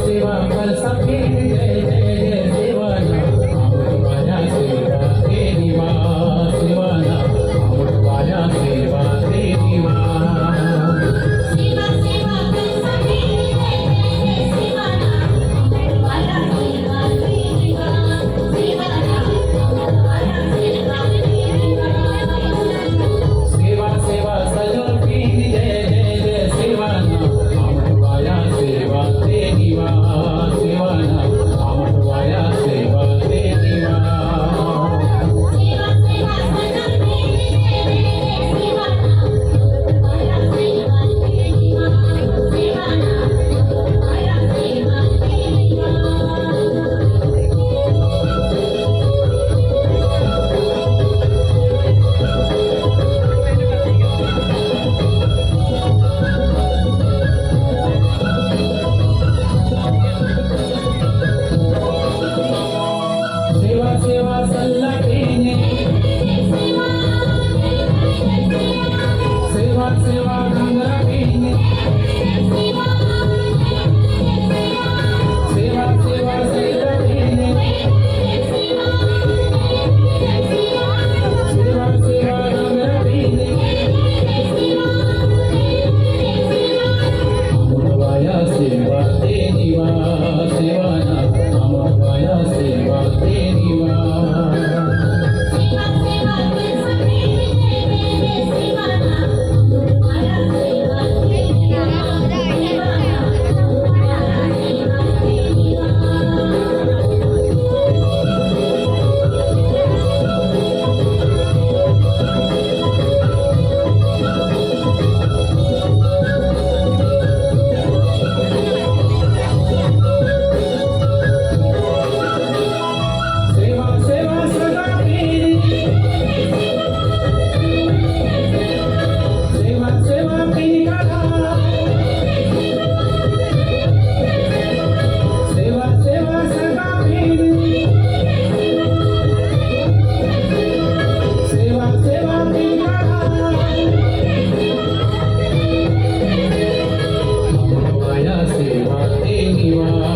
सेवा कर सके जय जय जय सेवाना अमृतवाया सेवा तेरी माँ सेवाना अमृतवाया सेवा तेरी माँ सेवा सेवा कर सके जय जय सेवाना अमृतवाया सेवा तेरी माँ सेवाना अमृतवाया सेवा तेरी माँ सेवा सेवा सजल पीर जय जय जय सेवाना अमृतवाया सेवा तेरी माँ सेवाना अमृतवाया सेवा तेरी माँ सेवा सेवा सजल पीर जय जय सेवाना अमृतवाया सेवा तेरी माँ सेवाना अमृतवाया सेवा तेरी सेवा सेवा सल्ला देने सेवा सेवा गंगा पीने सेवा सेवा सल्ला देने सेवा सेवा गंगा पीने अमृतवाया सेवा तेरी माँ सेवाना अमृतवाया सेवा तेरी माँ सेवा सेवा कर सके जय जय सेवाना अमृतवाया सेवा तेरी माँ सेवाना अमृतवाया सेवा तेरी सेवा सेवा सदा तेरी सेवा सेवा तेरी गाथा सेवा सेवा सदा तेरी सेवा सेवा तेरी गाथा अमृतवाया सेवा तेरी माँ